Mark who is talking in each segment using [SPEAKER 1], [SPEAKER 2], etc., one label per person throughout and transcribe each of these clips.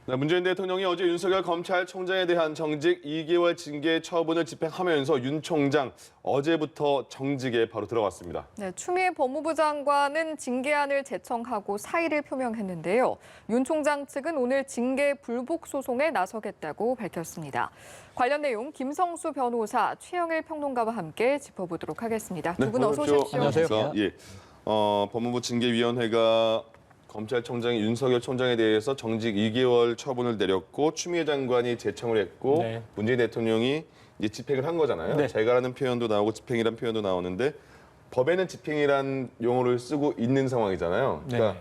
[SPEAKER 1] 네, 문재인 대통령이 어제 윤석열 검찰총장에 대한 정직 2개월 징계 처분을 집행하면서 윤 총장 어제부터 정직에 바로 들어갔습니다.
[SPEAKER 2] 네, 추미애 법무부 장관은 징계안을 제청하고 사의를 표명했는데요. 윤 총장 측은 오늘 징계 불복 소송에 나서겠다고 밝혔습니다. 관련 내용 김성수 변호사, 최영일 평론가와 함께 짚어보도록 하겠습니다. 두 분 어서 오십시오.
[SPEAKER 1] 안녕하세요. 예, 법무부 징계위원회가 검찰총장이 윤석열 총장에 대해서 정직 2개월 처분을 내렸고 추미애 장관이 제청을 했고
[SPEAKER 3] 네.
[SPEAKER 1] 문재인 대통령이 이제 집행을 한 거잖아요.
[SPEAKER 3] 네.
[SPEAKER 1] 재가라는 표현도 나오고 집행이라는 표현도 나오는데 법에는 집행이란 용어를 쓰고 있는 상황이잖아요. 그러니까
[SPEAKER 3] 네.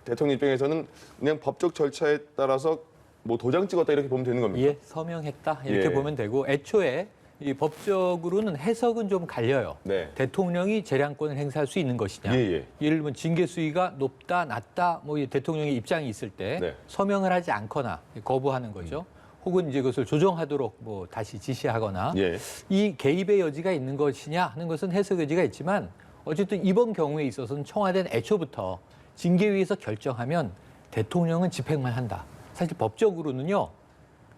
[SPEAKER 1] 대통령 입장에서는 그냥 법적 절차에 따라서 뭐 도장 찍었다 이렇게 보면 되는 겁니다.
[SPEAKER 3] 예, 서명했다 이렇게
[SPEAKER 1] 예.
[SPEAKER 3] 보면 되고 애초에 이 법적으로는 해석은 좀 갈려요.
[SPEAKER 1] 네.
[SPEAKER 3] 대통령이 재량권을 행사할 수 있는 것이냐.
[SPEAKER 1] 예.
[SPEAKER 3] 예를 들면 징계 수위가 높다, 낮다, 뭐 이 대통령의 입장이 있을 때
[SPEAKER 1] 네.
[SPEAKER 3] 서명을 하지 않거나 거부하는 거죠. 혹은 이제 그것을 조정하도록 뭐 다시 지시하거나
[SPEAKER 1] 예.
[SPEAKER 3] 이 개입의 여지가 있는 것이냐 하는 것은 해석 여지가 있지만 어쨌든 이번 경우에 있어서는 청와대는 애초부터 징계위에서 결정하면 대통령은 집행만 한다. 사실 법적으로는요.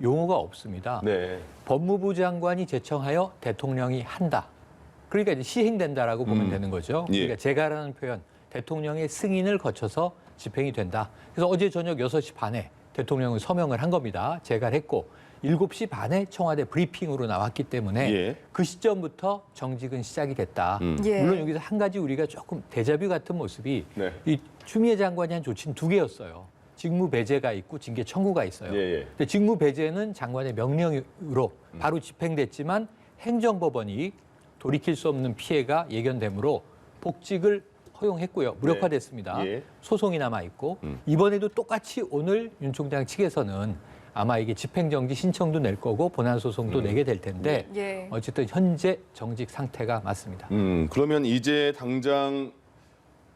[SPEAKER 3] 용어가 없습니다.
[SPEAKER 1] 네.
[SPEAKER 3] 법무부 장관이 제청하여 대통령이 한다. 그러니까 이제 시행된다라고 보면 되는 거죠.
[SPEAKER 1] 예.
[SPEAKER 3] 그러니까 제가라는 표현, 대통령의 승인을 거쳐서 집행이 된다. 그래서 어제 저녁 6시 반에 대통령은 서명을 한 겁니다. 제가를 했고 7시 반에 청와대 브리핑으로 나왔기 때문에
[SPEAKER 1] 예.
[SPEAKER 3] 그 시점부터 정직은 시작이 됐다.
[SPEAKER 2] 예.
[SPEAKER 3] 물론 여기서 한 가지 우리가 조금 데자뷰 같은 모습이
[SPEAKER 1] 네.
[SPEAKER 3] 이 추미애 장관이 한 조치는 2개였어요. 직무 배제가 있고 징계 청구가 있어요.
[SPEAKER 1] 예.
[SPEAKER 3] 근데 직무 배제는 장관의 명령으로 바로 집행됐지만 행정법원이 돌이킬 수 없는 피해가 예견되므로 복직을 허용했고요. 무력화됐습니다.
[SPEAKER 1] 예.
[SPEAKER 3] 소송이 남아 있고 이번에도 똑같이 오늘 윤 총장 측에서는 아마 이게 집행정지 신청도 낼 거고 본안 소송도 내게 될 텐데
[SPEAKER 2] 예.
[SPEAKER 3] 어쨌든 현재 정직 상태가 맞습니다.
[SPEAKER 1] 그러면 이제 당장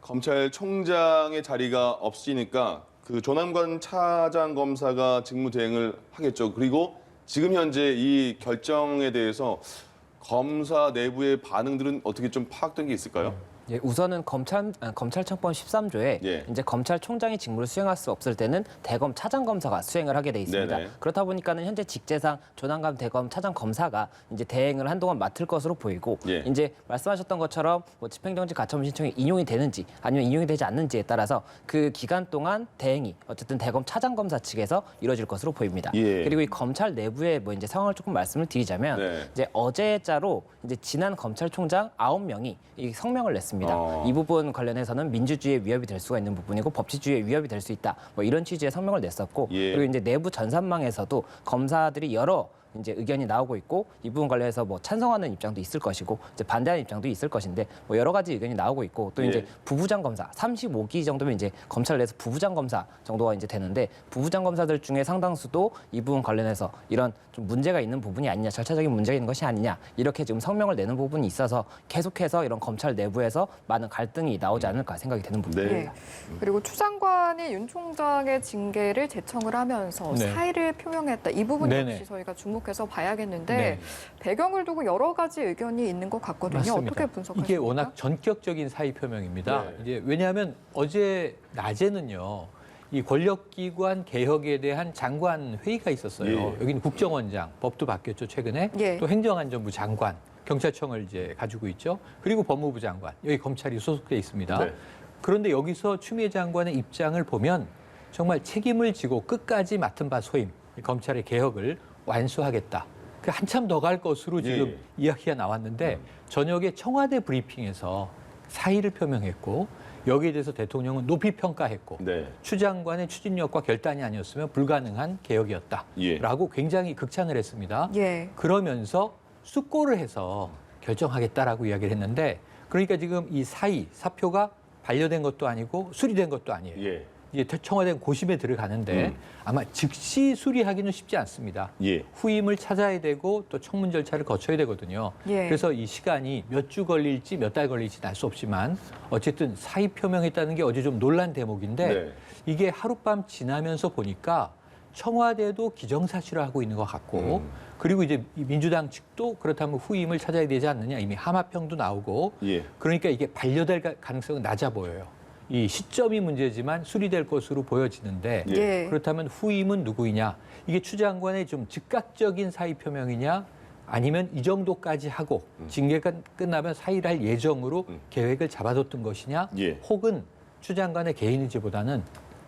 [SPEAKER 1] 검찰총장의 자리가 없으니까 그 조남관 차장 검사가 직무 대행을 하겠죠. 그리고 지금 현재 이 결정에 대해서 검사 내부의 반응들은 어떻게 좀 파악된 게 있을까요?
[SPEAKER 4] 예, 우선은 검찰청법 13조에
[SPEAKER 1] 예.
[SPEAKER 4] 이제 검찰총장이 직무를 수행할 수 없을 때는 대검 차장검사가 수행을 하게 돼 있습니다.
[SPEAKER 1] 네네.
[SPEAKER 4] 그렇다 보니까는 현재 직제상 조남관 대검 차장검사가 이제 대행을 한동안 맡을 것으로 보이고
[SPEAKER 1] 예.
[SPEAKER 4] 이제 말씀하셨던 것처럼 뭐 집행정지 가처분 신청이 인용이 되는지 아니면 인용이 되지 않는지에 따라서 그 기간 동안 대행이 어쨌든 대검 차장검사 측에서 이루어질 것으로 보입니다.
[SPEAKER 1] 예.
[SPEAKER 4] 그리고 이 검찰 내부의 뭐 이제 상황을 조금 말씀을 드리자면
[SPEAKER 1] 네.
[SPEAKER 4] 이제 어제자로 이제 지난 검찰총장 9명이 이 성명을 냈습니다.
[SPEAKER 1] 어.
[SPEAKER 4] 이 부분 관련해서는 민주주의에 위협이 될 수가 있는 부분이고 법치주의에 위협이 될 수 있다. 뭐 이런 취지의 성명을 냈었고
[SPEAKER 1] 예.
[SPEAKER 4] 그리고 이제 내부 전산망에서도 검사들이 여러 이제 의견이 나오고 있고 이 부분 관련해서 뭐 찬성하는 입장도 있을 것이고 이제 반대하는 입장도 있을 것인데 뭐 여러 가지 의견이 나오고 있고 또 이제
[SPEAKER 1] 예.
[SPEAKER 4] 부부장 검사 35기 정도면 이제 검찰 내에서 부부장 검사 정도가 이제 되는데 부부장 검사들 중에 상당수도 이 부분 관련해서 이런 좀 문제가 있는 부분이 아니냐 절차적인 문제가 있는 것이 아니냐 이렇게 지금 성명을 내는 부분이 있어서 계속해서 이런 검찰 내부에서 많은 갈등이 나오지 않을까 생각이 되는 부분입니다.
[SPEAKER 1] 네.
[SPEAKER 2] 예. 그리고 추 장관이 윤 총장의 징계를 제청을 하면서
[SPEAKER 3] 네.
[SPEAKER 2] 사의를 표명했다. 이 부분
[SPEAKER 3] 네네.
[SPEAKER 2] 역시 저희가 주목해서 봐야겠는데
[SPEAKER 3] 네.
[SPEAKER 2] 배경을 두고 여러 가지 의견이 있는 것 같거든요.
[SPEAKER 3] 맞습니다.
[SPEAKER 2] 어떻게 분석하십니까?
[SPEAKER 3] 이게 워낙 전격적인 사의 표명입니다.
[SPEAKER 1] 네.
[SPEAKER 3] 이제 왜냐하면 어제 낮에는요. 이 권력기관 개혁에 대한 장관 회의가 있었어요.
[SPEAKER 1] 예.
[SPEAKER 3] 여기는 국정원장, 법도 바뀌었죠 최근에.
[SPEAKER 2] 예.
[SPEAKER 3] 또 행정안전부 장관, 경찰청을 이제 가지고 있죠. 그리고 법무부 장관, 여기 검찰이 소속돼 있습니다.
[SPEAKER 1] 네.
[SPEAKER 3] 그런데 여기서 추미애 장관의 입장을 보면 정말 책임을 지고 끝까지 맡은 바 소임, 이 검찰의 개혁을 완수하겠다. 그 한참 더 갈 것으로 지금
[SPEAKER 1] 예.
[SPEAKER 3] 이야기가 나왔는데 저녁에 청와대 브리핑에서 사의를 표명했고 여기에 대해서 대통령은 높이 평가했고
[SPEAKER 1] 네.
[SPEAKER 3] 추 장관의 추진력과 결단이 아니었으면 불가능한 개혁이었다라고 굉장히 극찬을 했습니다.
[SPEAKER 2] 예.
[SPEAKER 3] 그러면서 숙고를 해서 결정하겠다라고 이야기를 했는데 그러니까 지금 이 사표가 반려된 것도 아니고 수리된 것도 아니에요.
[SPEAKER 1] 예.
[SPEAKER 3] 이제 청와대는 고심에 들어가는데 아마 즉시 수리하기는 쉽지 않습니다.
[SPEAKER 1] 예.
[SPEAKER 3] 후임을 찾아야 되고 또 청문 절차를 거쳐야 되거든요.
[SPEAKER 2] 예.
[SPEAKER 3] 그래서 이 시간이 몇 주 걸릴지 몇 달 걸릴지 알 수 없지만 어쨌든 사의 표명했다는 게 어제 좀 논란 대목인데
[SPEAKER 1] 네.
[SPEAKER 3] 이게 하룻밤 지나면서 보니까 청와대도 기정사실화하고 있는 것 같고 그리고 이제 민주당 측도 그렇다면 후임을 찾아야 되지 않느냐 이미 하마평도 나오고
[SPEAKER 1] 예.
[SPEAKER 3] 그러니까 이게 반려될 가능성은 낮아 보여요. 이 시점이 문제지만 수리될 것으로 보여지는데
[SPEAKER 2] 예.
[SPEAKER 3] 그렇다면 후임은 누구이냐? 이게 추 장관의 좀 즉각적인 사의 표명이냐? 아니면 이 정도까지 하고 징계가 끝나면 사의를 할 예정으로 계획을 잡아뒀던 것이냐?
[SPEAKER 1] 예.
[SPEAKER 3] 혹은 추 장관의 개인 의지보다는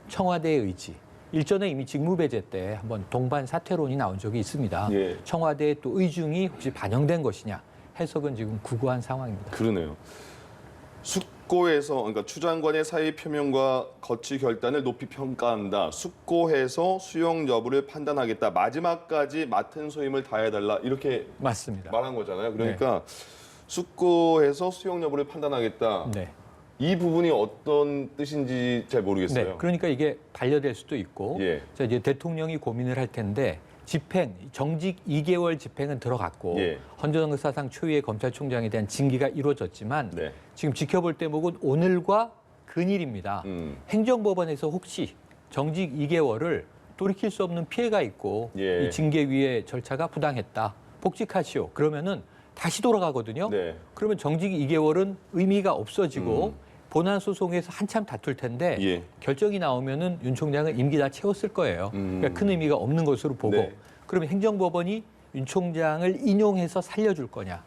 [SPEAKER 3] 청와대의 의지. 일전에 이미 직무배제 때 한번 동반 사퇴론이 나온 적이 있습니다.
[SPEAKER 1] 예.
[SPEAKER 3] 청와대의 또 의중이 혹시 반영된 것이냐? 해석은 지금 구구한 상황입니다.
[SPEAKER 1] 그러네요. 숙고에서 그러니까 추 장관의 사의 표명과 거취 결단을 높이 평가한다. 숙고해서 수용 여부를 판단하겠다. 마지막까지 맡은 소임을 다해달라 이렇게
[SPEAKER 3] 맞습니다.
[SPEAKER 1] 말한 거잖아요. 그러니까 숙고해서 수용 여부를 판단하겠다.
[SPEAKER 3] 네.
[SPEAKER 1] 이 부분이 어떤 뜻인지 잘 모르겠어요.
[SPEAKER 3] 네. 그러니까 이게 반려될 수도 있고
[SPEAKER 1] 예.
[SPEAKER 3] 자, 이제 대통령이 고민을 할 텐데 집행, 정직 2개월 집행은 들어갔고
[SPEAKER 1] 예.
[SPEAKER 3] 헌정사 사상 초유의 검찰총장에 대한 징계가 이루어졌지만
[SPEAKER 1] 네.
[SPEAKER 3] 지금 지켜볼 대목은 오늘과 근일입니다. 행정법원에서 혹시 정직 2개월을 돌이킬 수 없는 피해가 있고
[SPEAKER 1] 예.
[SPEAKER 3] 이 징계위의 절차가 부당했다. 복직하시오. 그러면은 다시 돌아가거든요.
[SPEAKER 1] 네.
[SPEAKER 3] 그러면 정직 2개월은 의미가 없어지고 본안 소송에서 한참 다툴 텐데
[SPEAKER 1] 예.
[SPEAKER 3] 결정이 나오면은 윤 총장은 임기 다 채웠을 거예요. 그러니까 큰 의미가 없는 것으로 보고
[SPEAKER 1] 네.
[SPEAKER 3] 그러면 행정법원이 윤 총장을 인용해서 살려줄 거냐,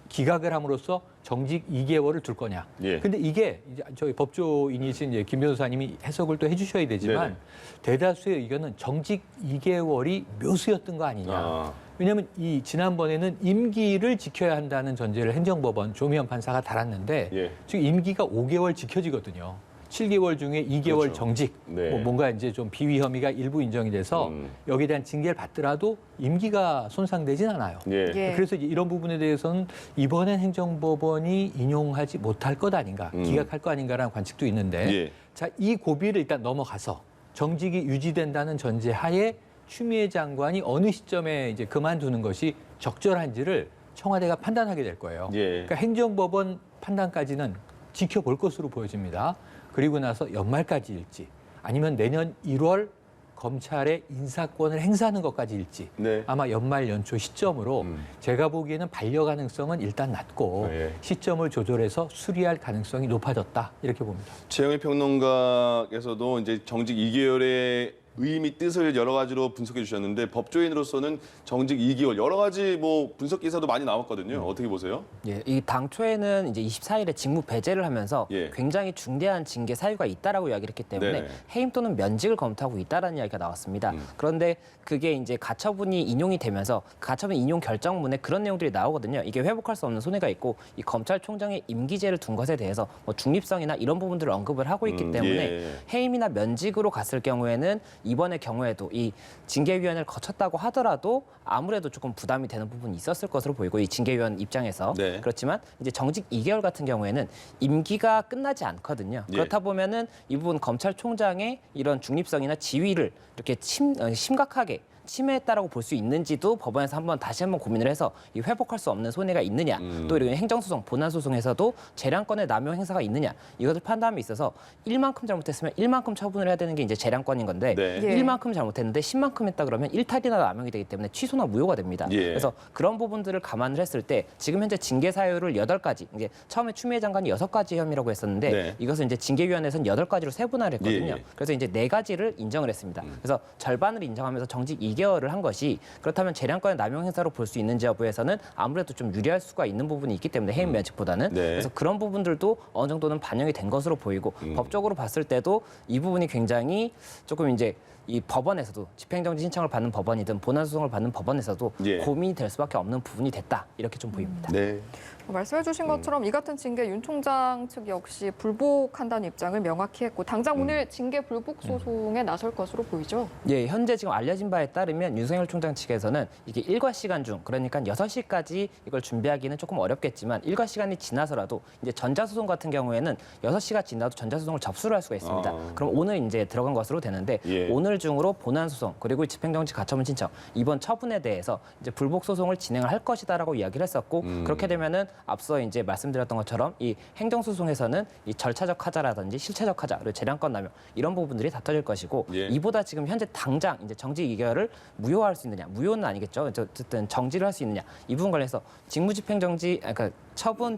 [SPEAKER 3] 기각을 함으로써 정직 2개월을 둘 거냐.
[SPEAKER 1] 예.
[SPEAKER 3] 근데 이게 이제 저희 법조인이신 이제 김 변호사님이 해석을 또 해주셔야 되지만
[SPEAKER 1] 네네.
[SPEAKER 3] 대다수의 의견은 정직 2개월이 묘수였던 거 아니냐.
[SPEAKER 1] 아.
[SPEAKER 3] 왜냐하면 이 지난번에는 임기를 지켜야 한다는 전제를 행정법원 조미연 판사가 달았는데
[SPEAKER 1] 예.
[SPEAKER 3] 지금 임기가 5개월 지켜지거든요. 7개월 중에 2개월
[SPEAKER 1] 그렇죠.
[SPEAKER 3] 정직,
[SPEAKER 1] 네.
[SPEAKER 3] 뭐 뭔가 이제 좀 비위 혐의가 일부 인정이 돼서 여기에 대한 징계를 받더라도 임기가 손상되진 않아요.
[SPEAKER 1] 예.
[SPEAKER 2] 예.
[SPEAKER 3] 그래서 이제 이런 부분에 대해서는 이번엔 행정법원이 인용하지 못할 것 아닌가, 기각할 것 아닌가라는 관측도 있는데
[SPEAKER 1] 예.
[SPEAKER 3] 자, 이 고비를 일단 넘어가서 정직이 유지된다는 전제 하에 추미애 장관이 어느 시점에 이제 그만두는 것이 적절한지를 청와대가 판단하게 될 거예요.
[SPEAKER 1] 예.
[SPEAKER 3] 그러니까 행정법원 판단까지는 지켜볼 것으로 보여집니다. 그리고 나서 연말까지일지 아니면 내년 1월 검찰의 인사권을 행사하는 것까지일지
[SPEAKER 1] 네.
[SPEAKER 3] 아마 연말 연초 시점으로 제가 보기에는 반려 가능성은 일단 낮고
[SPEAKER 1] 예.
[SPEAKER 3] 시점을 조절해서 수리할 가능성이 높아졌다 이렇게 봅니다.
[SPEAKER 1] 최영일 평론가께서도 이제 정직 2개월의 의미 뜻을 여러 가지로 분석해 주셨는데 법조인으로서는 정직 2개월 여러 가지 뭐 분석 기사도 많이 나왔거든요. 어떻게 보세요?
[SPEAKER 4] 예, 이 당초에는 이제 24일에 직무 배제를 하면서
[SPEAKER 1] 예.
[SPEAKER 4] 굉장히 중대한 징계 사유가 있다라고 이야기를 했기 때문에
[SPEAKER 1] 네네.
[SPEAKER 4] 해임 또는 면직을 검토하고 있다라는 이야기가 나왔습니다. 그런데 그게 이제 가처분이 인용이 되면서 가처분 인용 결정문에 그런 내용들이 나오거든요. 이게 회복할 수 없는 손해가 있고 이 검찰총장의 임기제를 둔 것에 대해서 뭐 중립성이나 이런 부분들을 언급을 하고 있기 때문에
[SPEAKER 1] 예.
[SPEAKER 4] 해임이나 면직으로 갔을 경우에는 이번의 경우에도 이 징계위원회를 거쳤다고 하더라도 아무래도 조금 부담이 되는 부분이 있었을 것으로 보이고 이 징계위원 입장에서
[SPEAKER 1] 네.
[SPEAKER 4] 그렇지만 이제 정직 2개월 같은 경우에는 임기가 끝나지 않거든요.
[SPEAKER 1] 예.
[SPEAKER 4] 그렇다 보면은 이 부분 검찰총장의 이런 중립성이나 지위를 이렇게 심각하게 침해했다라고 볼 수 있는지도 법원에서 다시 한번 고민을 해서 이 회복할 수 없는 손해가 있느냐, 또 이런 행정소송, 본안소송에서도 재량권의 남용 행사가 있느냐 이것을 판단함에 있어서 1만큼 잘못했으면 1만큼 처분을 해야 되는 게 이제 재량권인 건데
[SPEAKER 1] 네.
[SPEAKER 2] 예.
[SPEAKER 4] 1만큼 잘못했는데 10만큼 했다 그러면 일탈이나 남용이 되기 때문에 취소나 무효가 됩니다.
[SPEAKER 1] 예.
[SPEAKER 4] 그래서 그런 부분들을 감안을 했을 때 지금 현재 징계 사유를 8가지, 이제 처음에 추미애 장관이 6가지 혐의라고 했었는데
[SPEAKER 1] 네.
[SPEAKER 4] 이것을 이제 징계위원회에서는 8가지로 세분화를 했거든요.
[SPEAKER 1] 예.
[SPEAKER 4] 그래서 이제 4가지를 인정을 했습니다. 그래서 절반을 인정하면서 정직 2개월을 한 것이 그렇다면 재량권의 남용 행사로 볼 수 있는지 여부에서는 아무래도 좀 유리할 수가 있는 부분이 있기 때문에 해임 면직보다는
[SPEAKER 1] 네.
[SPEAKER 4] 그래서 그런 부분들도 어느 정도는 반영이 된 것으로 보이고 법적으로 봤을 때도 이 부분이 굉장히 조금 이제 이 법원에서도 집행정지 신청을 받는 법원이든 본안소송을 받는 법원에서도
[SPEAKER 1] 예.
[SPEAKER 4] 고민이 될 수밖에 없는 부분이 됐다 이렇게 좀 보입니다.
[SPEAKER 1] 네.
[SPEAKER 2] 말씀해주신 것처럼 이 같은 징계 윤 총장 측 역시 불복한다는 입장을 명확히 했고 당장 오늘 징계 불복 소송에 나설 것으로 보이죠.
[SPEAKER 4] 예, 현재 지금 알려진 바에 따르면 윤석열 총장 측에서는 이게 일과 시간 중 그러니까 6시까지 이걸 준비하기는 조금 어렵겠지만 일과 시간이 지나서라도 이제 전자소송 같은 경우에는 6시가 지나도 전자소송을 접수를 할 수가 있습니다.
[SPEAKER 1] 아.
[SPEAKER 4] 그럼 오늘 이제 들어간 것으로 되는데
[SPEAKER 1] 예.
[SPEAKER 4] 오늘 중으로 본안 소송 그리고 집행정지 가처분 신청 이번 처분에 대해서 이제 불복 소송을 진행을 할 것이다라고 이야기를 했었고 그렇게 되면은 앞서 이제 말씀드렸던 것처럼 이 행정 소송에서는 이 절차적 하자라든지 실체적 하자 그리고 재량권 남용 이런 부분들이 다퉈질 것이고
[SPEAKER 1] 예.
[SPEAKER 4] 이보다 지금 현재 당장 이제 정지 2개월을 무효화할 수 있느냐 무효는 아니겠죠. 어쨌든 정지를 할 수 있느냐 이 부분 관련해서 직무집행정지 그러니까 처분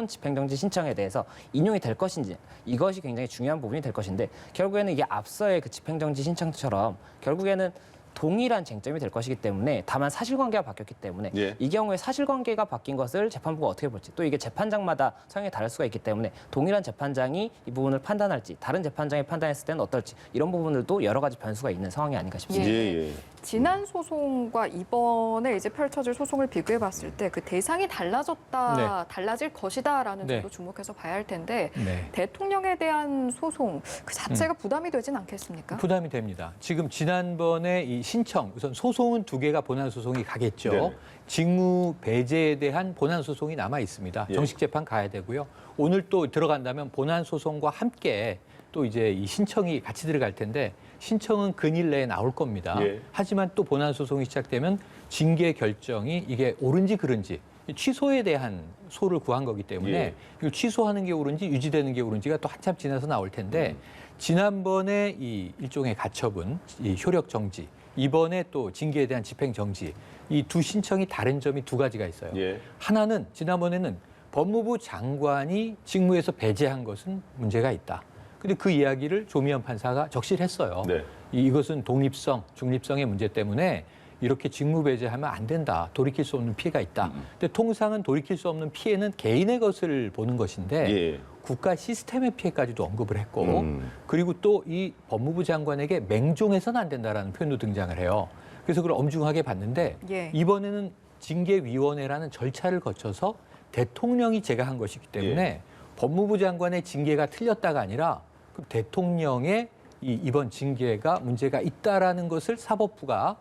[SPEAKER 4] 집행정지 신청에 대해서 인용이 될 것인지 이것이 굉장히 중요한 부분이 될 것인데 결국에는 이게 앞서의 그 집행정지 신청처럼 결국에는 동일한 쟁점이 될 것이기 때문에 다만 사실관계가 바뀌었기 때문에
[SPEAKER 1] 예.
[SPEAKER 4] 이 경우에 사실관계가 바뀐 것을 재판부가 어떻게 볼지 또 이게 재판장마다 성향이 다를 수가 있기 때문에 동일한 재판장이 이 부분을 판단할지 다른 재판장이 판단했을 때는 어떨지 이런 부분들도 여러 가지 변수가 있는 상황이 아닌가 싶습니다.
[SPEAKER 1] 예.
[SPEAKER 2] 지난 소송과 이번에 이제 펼쳐질 소송을 비교해 봤을 때 그 대상이 달라졌다, 달라질 것이다라는
[SPEAKER 3] 네.
[SPEAKER 2] 점도 주목해서 봐야 할 텐데
[SPEAKER 3] 네.
[SPEAKER 2] 대통령에 대한 소송 그 자체가 부담이 되진 않겠습니까?
[SPEAKER 3] 부담이 됩니다. 지금 지난번에 이 신청, 우선 소송은 2개가 본안 소송이 가겠죠.
[SPEAKER 1] 네네.
[SPEAKER 3] 직무 배제에 대한 본안 소송이 남아 있습니다.
[SPEAKER 1] 예.
[SPEAKER 3] 정식 재판 가야 되고요. 오늘 또 들어간다면 본안 소송과 함께 또 이제 이 신청이 같이 들어갈 텐데 신청은 근일 내에 나올 겁니다.
[SPEAKER 1] 예.
[SPEAKER 3] 하지만 또 본안 소송이 시작되면 징계 결정이 이게 옳은지 그른지 취소에 대한 소를 구한 거기 때문에
[SPEAKER 1] 예.
[SPEAKER 3] 이걸 취소하는 게 옳은지 유지되는 게 옳은지가 또 한참 지나서 나올 텐데 지난번에 이 일종의 가처분, 이 효력 정지, 이번에 또 징계에 대한 집행 정지 이 두 신청이 다른 점이 2가지가 있어요.
[SPEAKER 1] 예.
[SPEAKER 3] 하나는 지난번에는 법무부 장관이 직무에서 배제한 것은 문제가 있다. 근데 그 이야기를 조미연 판사가 적시했어요.
[SPEAKER 1] 네.
[SPEAKER 3] 이것은 독립성, 중립성의 문제 때문에 이렇게 직무 배제하면 안 된다. 돌이킬 수 없는 피해가 있다. 근데 통상은 돌이킬 수 없는 피해는 개인의 것을 보는 것인데
[SPEAKER 1] 예.
[SPEAKER 3] 국가 시스템의 피해까지도 언급을 했고 그리고 또 이 법무부 장관에게 맹종해서는 안 된다라는 표현도 등장을 해요. 그래서 그걸 엄중하게 봤는데
[SPEAKER 2] 예.
[SPEAKER 3] 이번에는 징계위원회라는 절차를 거쳐서 대통령이 제가한 것이기 때문에 법무부 장관의 징계가 틀렸다가 아니라 그 대통령의 이번 징계가 문제가 있다라는 것을 사법부가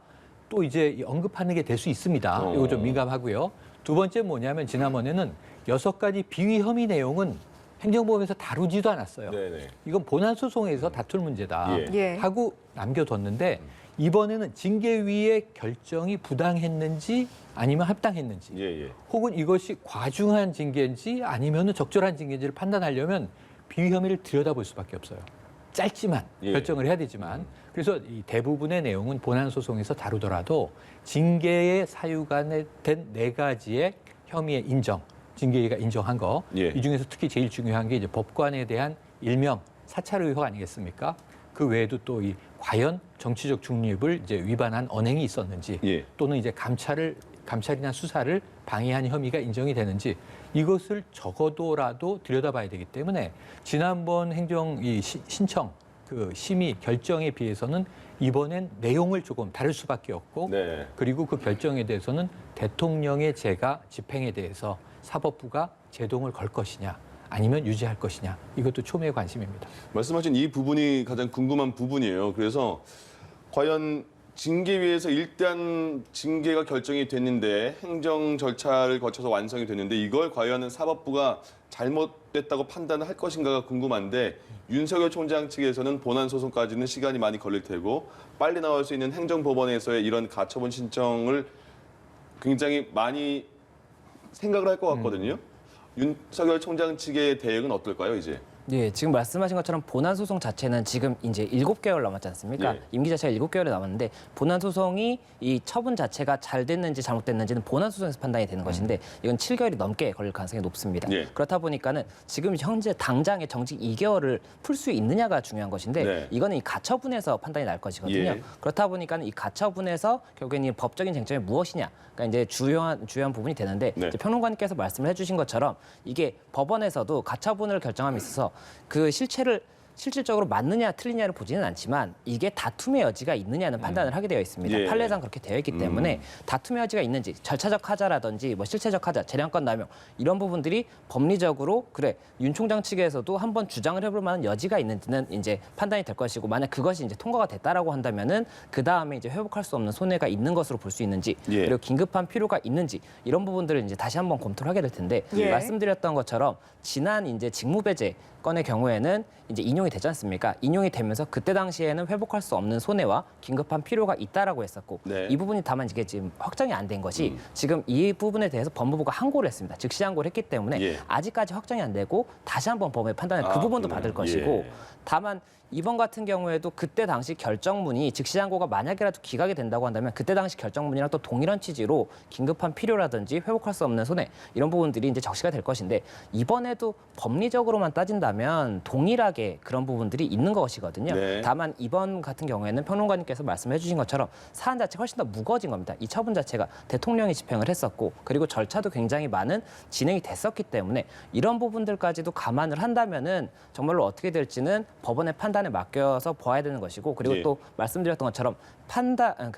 [SPEAKER 3] 또 이제 언급하는 게 될 수 있습니다. 이거 좀 민감하고요. 2번째 뭐냐면 지난번에는 6가지 비위 혐의 내용은 행정법에서 다루지도 않았어요.
[SPEAKER 1] 네네.
[SPEAKER 3] 이건 본안 소송에서 다툴 문제다
[SPEAKER 2] 예.
[SPEAKER 3] 하고 남겨뒀는데 이번에는 징계위의 결정이 부당했는지 아니면 합당했는지
[SPEAKER 1] 예.
[SPEAKER 3] 혹은 이것이 과중한 징계인지 아니면 적절한 징계인지를 판단하려면 비위 혐의를 들여다볼 수밖에 없어요. 짧지만
[SPEAKER 1] 예.
[SPEAKER 3] 결정을 해야 되지만 그래서 이 대부분의 내용은 본안 소송에서 다루더라도 징계의 사유가 된 4가지의 혐의의 인정, 징계위가 인정한 거.
[SPEAKER 1] 예.
[SPEAKER 3] 이 중에서 특히 제일 중요한 게 이제 법관에 대한 일명 사찰 의혹 아니겠습니까? 그 외에도 또 이 과연 정치적 중립을 이제 위반한 언행이 있었는지
[SPEAKER 1] 예.
[SPEAKER 3] 또는 이제 감찰이나 수사를 방해한 혐의가 인정이 되는지 이것을 적어도라도 들여다봐야 되기 때문에 지난번 행정 신청 그 심의 결정에 비해서는 이번엔 내용을 조금 다를 수밖에 없고
[SPEAKER 1] 네.
[SPEAKER 3] 그리고 그 결정에 대해서는 대통령의 제가 집행에 대해서 사법부가 제동을 걸 것이냐 아니면 유지할 것이냐 이것도 초미의 관심입니다.
[SPEAKER 1] 말씀하신 이 부분이 가장 궁금한 부분이에요. 그래서 과연 징계위에서 일단 징계가 결정이 됐는데 행정 절차를 거쳐서 완성이 됐는데 이걸 과연 사법부가 잘못됐다고 판단을 할 것인가가 궁금한데 윤석열 총장 측에서는 본안 소송까지는 시간이 많이 걸릴 테고 빨리 나올 수 있는 행정법원에서의 이런 가처분 신청을 굉장히 많이 생각을 할 것 같거든요. 윤석열 총장 측의 대응은 어떨까요, 이제?
[SPEAKER 4] 예, 지금 말씀하신 것처럼 본안 소송 자체는 지금 이제 7개월 남았지 않습니까?
[SPEAKER 1] 예.
[SPEAKER 4] 임기 자체가 7개월이 남았는데 본안 소송이 이 처분 자체가 잘 됐는지 잘못됐는지는 본안 소송에서 판단이 되는 것인데 이건 7개월이 넘게 걸릴 가능성이 높습니다.
[SPEAKER 1] 예.
[SPEAKER 4] 그렇다 보니까는 지금 현재 당장의 정직 2개월을 풀 수 있느냐가 중요한 것인데
[SPEAKER 1] 네.
[SPEAKER 4] 이거는 이 가처분에서 판단이 날 것이거든요.
[SPEAKER 1] 예.
[SPEAKER 4] 그렇다 보니까는 이 가처분에서 결국엔 이 법적인 쟁점이 무엇이냐, 그러니까 이제 주요한 부분이 되는데
[SPEAKER 1] 네.
[SPEAKER 4] 이제 평론가님께서 말씀을 해주신 것처럼 이게 법원에서도 가처분을 결정함에 있어서 그 실질적으로 맞느냐 틀리냐를 보지는 않지만 이게 다툼의 여지가 있느냐는 판단을 하게 되어 있습니다.
[SPEAKER 1] 예.
[SPEAKER 4] 판례상 그렇게 되어 있기 때문에 다툼의 여지가 있는지 절차적 하자라든지 뭐 실체적 하자, 재량권 남용 이런 부분들이 법리적으로 그래 윤 총장 측에서도 한번 주장을 해볼 만한 여지가 있는지는 이제 판단이 될 것이고 만약 그것이 이제 통과가 됐다라고 한다면은 그 다음에 이제 회복할 수 없는 손해가 있는 것으로 볼 수 있는지
[SPEAKER 1] 예.
[SPEAKER 4] 그리고 긴급한 필요가 있는지 이런 부분들을 이제 다시 한번 검토를 하게 될 텐데
[SPEAKER 2] 예.
[SPEAKER 4] 말씀드렸던 것처럼 지난 이제 직무배제 건의 경우에는 이제 인용이 인용이 되지 않습니까? 인용이 되면서 그때 당시에는 회복할 수 없는 손해와 긴급한 필요가 있다라고 했었고
[SPEAKER 1] 네.
[SPEAKER 4] 이 부분이 다만 이게 지금 확정이 안 된 것이 지금 이 부분에 대해서 법무부가 항고를 했습니다. 즉시 항고를 했기 때문에
[SPEAKER 1] 예.
[SPEAKER 4] 아직까지 확정이 안 되고 다시 한번 법의 판단을 그 부분도
[SPEAKER 1] 그러네요.
[SPEAKER 4] 받을 것이고
[SPEAKER 1] 예.
[SPEAKER 4] 다만 이번 같은 경우에도 그때 당시 결정문이 즉시 항고가 만약이라도 기각이 된다고 한다면 그때 당시 결정문이랑 또 동일한 취지로 긴급한 필요라든지 회복할 수 없는 손해 이런 부분들이 이제 적시가 될 것인데 이번에도 법리적으로만 따진다면 동일하게 그런 부분들이 있는 것이거든요.
[SPEAKER 1] 네.
[SPEAKER 4] 다만 이번 같은 경우에는 평론가님께서 말씀해 주신 것처럼 사안 자체가 훨씬 더 무거워진 겁니다. 이 처분 자체가 대통령이 집행을 했었고 그리고 절차도 굉장히 많은 진행이 됐었기 때문에 이런 부분들까지도 감안을 한다면은 정말로 어떻게 될지는 법원의 판단에 맡겨서 봐야 되는 것이고 그리고
[SPEAKER 1] 예.
[SPEAKER 4] 또 말씀드렸던 것처럼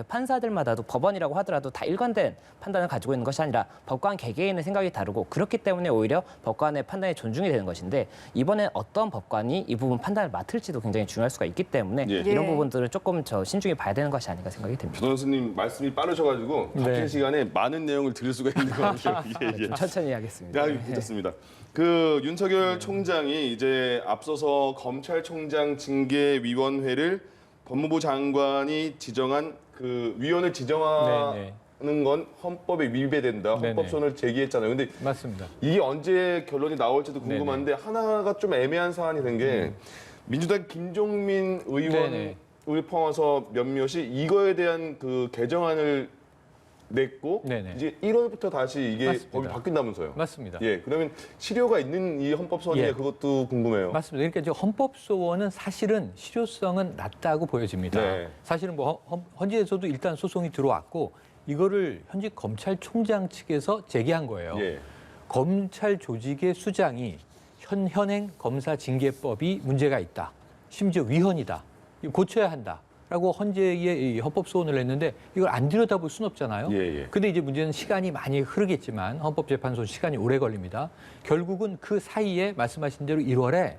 [SPEAKER 4] 판사들마다도 법원이라고 하더라도 다 일관된 판단을 가지고 있는 것이 아니라 법관 개개인의 생각이 다르고 그렇기 때문에 오히려 법관의 판단이 존중이 되는 것인데 이번에 어떤 법관이 이 부분 판단을 맡을지도 굉장히 중요할 수가 있기 때문에
[SPEAKER 1] 예.
[SPEAKER 4] 이런
[SPEAKER 2] 예.
[SPEAKER 4] 부분들을 조금 저 신중히 봐야 되는 것이 아닌가 생각이 듭니다.
[SPEAKER 1] 변호사님 말씀이 빠르셔가지고 같은
[SPEAKER 3] 네.
[SPEAKER 1] 시간에 많은 내용을 들을 수가 있는 것 같아요. 예, 예.
[SPEAKER 4] 좀 천천히 하겠습니다.
[SPEAKER 1] 야, 괜찮습니다. 그 윤석열 총장이 이제 앞서서 검찰총장 징계위원회를 법무부 장관이 지정한 그 위원을 지정하는 건 헌법에 위배된다.
[SPEAKER 3] 네네.
[SPEAKER 1] 헌법소원을 제기했잖아요. 근데
[SPEAKER 3] 맞습니다.
[SPEAKER 1] 이게 언제 결론이 나올지도 궁금한데 하나가 좀 애매한 사안이 된 게 민주당 김종민 의원을
[SPEAKER 3] 네네.
[SPEAKER 1] 포함해서 몇몇이 이거에 대한 그 개정안을 냈고
[SPEAKER 3] 네네.
[SPEAKER 1] 이제 1월부터 다시 이게
[SPEAKER 3] 맞습니다.
[SPEAKER 1] 법이 바뀐다면서요.
[SPEAKER 3] 맞습니다.
[SPEAKER 1] 예, 그러면 실효가 있는 이 헌법소원이냐
[SPEAKER 3] 예.
[SPEAKER 1] 그것도 궁금해요.
[SPEAKER 3] 맞습니다. 그러니까 이제 헌법소원은 사실은 실효성은 낮다고 보여집니다.
[SPEAKER 1] 네.
[SPEAKER 3] 사실은 뭐 헌재에서도 일단 소송이 들어왔고 이거를 현직 검찰총장 측에서 제기한 거예요.
[SPEAKER 1] 예.
[SPEAKER 3] 검찰 조직의 수장이 현행 검사징계법이 문제가 있다. 심지어 위헌이다. 이거 고쳐야 한다. 라고 헌재에 이 헌법소원을 냈는데 이걸 안 들여다볼 수는 없잖아요.
[SPEAKER 1] 예, 예.
[SPEAKER 3] 근데 이제 문제는 시간이 많이 흐르겠지만 헌법재판소 시간이 오래 걸립니다. 결국은 그 사이에 말씀하신 대로 1월에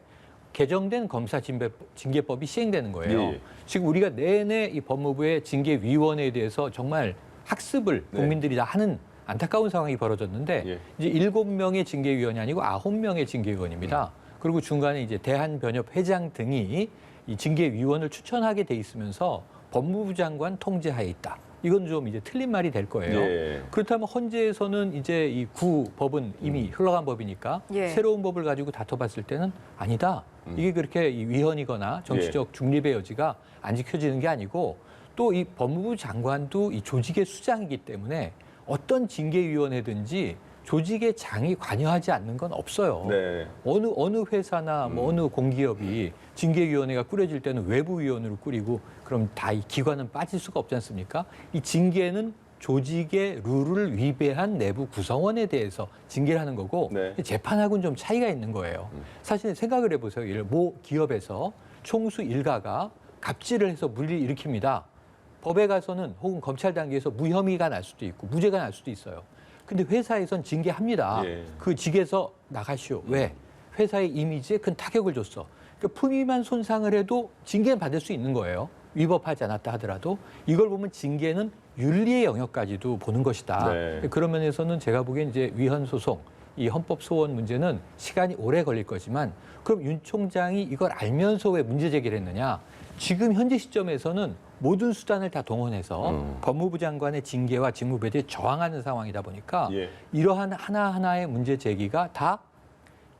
[SPEAKER 3] 개정된 검사징계법이 시행되는 거예요.
[SPEAKER 1] 예, 예.
[SPEAKER 3] 지금 우리가 내내 이 법무부의 징계위원회에 대해서 정말 학습을
[SPEAKER 1] 네.
[SPEAKER 3] 국민들이 다 하는 안타까운 상황이 벌어졌는데
[SPEAKER 1] 예.
[SPEAKER 3] 이제 7명의 징계위원이 아니고 9명의 징계위원입니다. 그리고 중간에 이제 대한변협 회장 등이 이 징계위원을 추천하게 돼 있으면서 법무부 장관 통제하에 있다. 이건 좀 이제 틀린 말이 될 거예요.
[SPEAKER 1] 예.
[SPEAKER 3] 그렇다면 헌재에서는 이제 이 구법은 이미 흘러간 법이니까
[SPEAKER 2] 예.
[SPEAKER 3] 새로운 법을 가지고 다퉈봤을 때는 아니다. 이게 그렇게 이 위헌이거나 정치적 중립의 여지가 안 지켜지는 게 아니고 또 이 법무부 장관도 이 조직의 수장이기 때문에 어떤 징계위원회든지 조직의 장이 관여하지 않는 건 없어요.
[SPEAKER 1] 네.
[SPEAKER 3] 어느 회사나 뭐 어느 공기업이 징계위원회가 꾸려질 때는 외부위원으로 꾸리고 그럼 다 이 기관은 빠질 수가 없지 않습니까? 이 징계는 조직의 룰을 위배한 내부 구성원에 대해서 징계를 하는 거고
[SPEAKER 1] 네.
[SPEAKER 3] 재판하고는 좀 차이가 있는 거예요. 사실 생각을 해보세요. 모 기업에서 총수 일가가 갑질을 해서 물리를 일으킵니다. 법에 가서는 혹은 검찰 단계에서 무혐의가 날 수도 있고 무죄가 날 수도 있어요. 근데 회사에선 징계합니다.
[SPEAKER 1] 예.
[SPEAKER 3] 그 직에서 나가시오. 왜? 회사의 이미지에 큰 타격을 줬어. 그러니까 품위만 손상을 해도 징계는 받을 수 있는 거예요. 위법하지 않았다 하더라도 이걸 보면 징계는 윤리의 영역까지도 보는 것이다.
[SPEAKER 1] 네.
[SPEAKER 3] 그런 면에서는 제가 보기엔 이제 위헌 소송, 이 헌법 소원 문제는 시간이 오래 걸릴 거지만 그럼 윤 총장이 이걸 알면서 왜 문제 제기를 했느냐? 지금 현재 시점에서는 모든 수단을 다 동원해서 법무부 장관의 징계와 직무배제에 저항하는 상황이다 보니까
[SPEAKER 1] 예.
[SPEAKER 3] 이러한 하나하나의 문제 제기가 다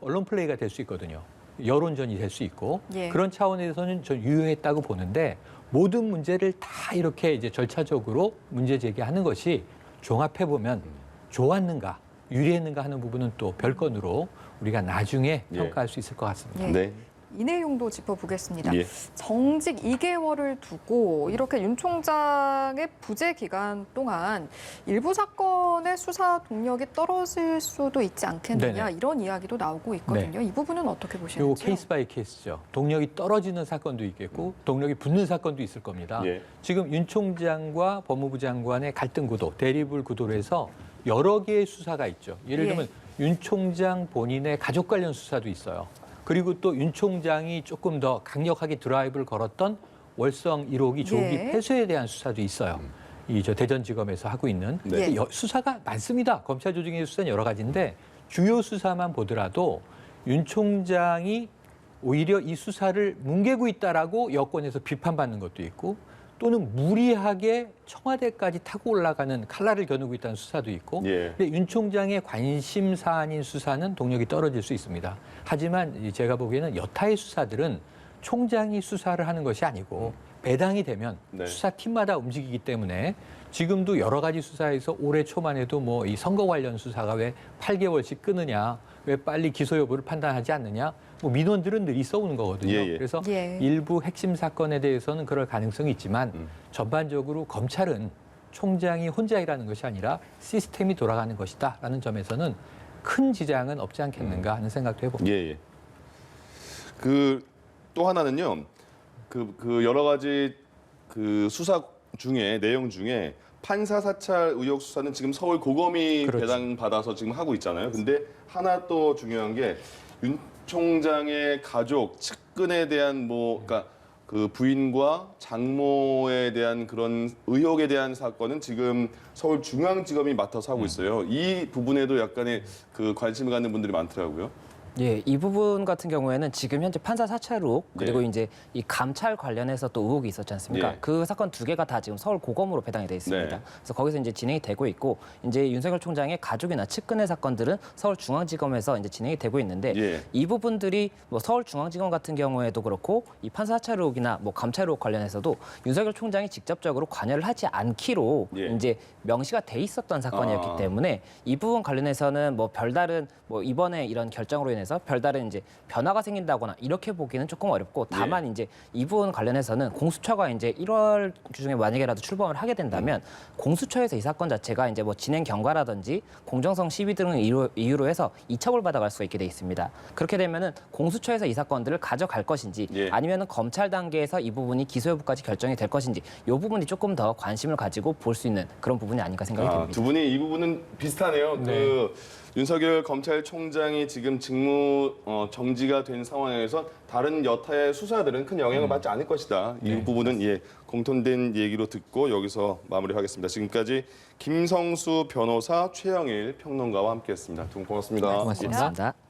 [SPEAKER 3] 언론 플레이가 될 수 있거든요. 여론전이 될 수 있고
[SPEAKER 2] 예.
[SPEAKER 3] 그런 차원에서는 전 유효했다고 보는데 모든 문제를 다 이렇게 이제 절차적으로 문제 제기하는 것이 종합해 보면 좋았는가 유리했는가 하는 부분은 또 별건으로 우리가 나중에
[SPEAKER 1] 예.
[SPEAKER 3] 평가할 수 있을 것 같습니다.
[SPEAKER 2] 예.
[SPEAKER 1] 네.
[SPEAKER 2] 이 내용도 짚어보겠습니다.
[SPEAKER 1] 예.
[SPEAKER 2] 정직 2개월을 두고 이렇게 윤 총장의 부재 기간 동안 일부 사건의 수사 동력이 떨어질 수도 있지 않겠느냐
[SPEAKER 3] 네네.
[SPEAKER 2] 이런 이야기도 나오고 있거든요. 이 부분은 어떻게
[SPEAKER 3] 요
[SPEAKER 2] 보시는지요?
[SPEAKER 3] 케이스 바이 케이스죠. 동력이 떨어지는 사건도 있겠고 동력이 붙는 사건도 있을 겁니다.
[SPEAKER 1] 예.
[SPEAKER 3] 지금 윤 총장과 법무부 장관의 갈등 구도, 대립을 구도로 해서 여러 개의 수사가 있죠. 예를
[SPEAKER 2] 예.
[SPEAKER 3] 들면 윤 총장 본인의 가족 관련 수사도 있어요. 그리고 또 윤 총장이 조금 더 강력하게 드라이브를 걸었던 월성 1호기 조기
[SPEAKER 2] 예.
[SPEAKER 3] 폐쇄에 대한 수사도 있어요. 이 저 대전지검에서 하고 있는
[SPEAKER 2] 네.
[SPEAKER 3] 수사가 많습니다. 검찰 조직의 수사는 여러 가지인데 주요 수사만 보더라도 윤 총장이 오히려 이 수사를 뭉개고 있다라고 여권에서 비판받는 것도 있고 또는 무리하게 청와대까지 타고 올라가는 칼날을 겨누고 있다는 수사도 있고
[SPEAKER 1] 예.
[SPEAKER 3] 근데 윤 총장의 관심 사안인 수사는 동력이 떨어질 수 있습니다. 하지만 제가 보기에는 여타의 수사들은 총장이 수사를 하는 것이 아니고 배당이 되면
[SPEAKER 1] 네.
[SPEAKER 3] 수사팀마다 움직이기 때문에 지금도 여러 가지 수사에서 올해 초만 해도 뭐 이 선거 관련 수사가 왜 8개월씩 끄느냐, 왜 빨리 기소 여부를 판단하지 않느냐, 뭐 민원들은 늘 있어 오는 거거든요.
[SPEAKER 1] 예, 예.
[SPEAKER 3] 그래서
[SPEAKER 2] 예.
[SPEAKER 3] 일부 핵심 사건에 대해서는 그럴 가능성이 있지만 전반적으로 검찰은 총장이 혼자 일하는 것이 아니라 시스템이 돌아가는 것이다라는 점에서는 큰 지장은 없지 않겠는가 하는 생각도 해봅니다.
[SPEAKER 1] 예, 예. 그 또 하나는요. 그 여러 가지 그 수사 중에 내용 중에 판사 사찰 의혹 수사는 지금 서울 고검이
[SPEAKER 3] 그렇죠.
[SPEAKER 1] 배당 받아서 지금 하고 있잖아요. 근데 하나 또 중요한 게 윤 총장의 가족 측근에 대한 뭐 그러니까 그 부인과 장모에 대한 그런 의혹에 대한 사건은 지금 서울중앙지검이 맡아서 하고 있어요. 이 부분에도 약간의 그 관심을 갖는 분들이 많더라고요.
[SPEAKER 4] 예, 이 부분 같은 경우에는 지금 현재 판사 사찰 의혹 그리고
[SPEAKER 1] 네.
[SPEAKER 4] 이제 이 감찰 관련해서 또 의혹이 있었지 않습니까?
[SPEAKER 1] 네.
[SPEAKER 4] 그 사건 두 개가 다 지금 서울 고검으로 배당이 돼 있습니다.
[SPEAKER 1] 네.
[SPEAKER 4] 그래서 거기서 이제 진행이 되고 있고 이제 윤석열 총장의 가족이나 측근의 사건들은 서울중앙지검에서 이제 진행이 되고 있는데
[SPEAKER 1] 예.
[SPEAKER 4] 이 부분들이 뭐 서울중앙지검 같은 경우에도 그렇고 이 판사 사찰 의혹이나 뭐 감찰 의혹 관련해서도 윤석열 총장이 직접적으로 관여를 하지 않기로
[SPEAKER 1] 예.
[SPEAKER 4] 이제 명시가 돼 있었던 사건이었기
[SPEAKER 1] 아.
[SPEAKER 4] 때문에 이 부분 관련해서는 뭐 별다른 뭐 이번에 이런 결정으로 인해서 별다른 이제 변화가 생긴다거나 이렇게 보기는 조금 어렵고 다만 이제 이 부분 관련해서는 공수처가 이제 1월 중에 만약에라도 출범을 하게 된다면 공수처에서 이 사건 자체가 이제 뭐 진행 경과라든지 공정성 시비 등을 이유로 해서 이첩을 받아갈 수가 있게 돼 있습니다. 그렇게 되면은 공수처에서 이 사건들을 가져갈 것인지
[SPEAKER 1] 예.
[SPEAKER 4] 아니면은 검찰 단계에서 이 부분이 기소 여부까지 결정이 될 것인지 이 부분이 조금 더 관심을 가지고 볼 수 있는 그런 부분이 아닌가 생각이 듭니다.
[SPEAKER 1] 두 분이 이 부분은 비슷하네요.
[SPEAKER 3] 네.
[SPEAKER 1] 그 윤석열 검찰총장이 지금 직무 정지가 된 상황에서 다른 여타의 수사들은 큰 영향을 받지 않을 것이다. 이
[SPEAKER 3] 네.
[SPEAKER 1] 부분은 예, 공통된 얘기로 듣고 여기서 마무리하겠습니다. 지금까지 김성수 변호사, 최영일 평론가와 함께했습니다. 두 분 고맙습니다.
[SPEAKER 3] 고맙습니다.
[SPEAKER 4] 고맙습니다.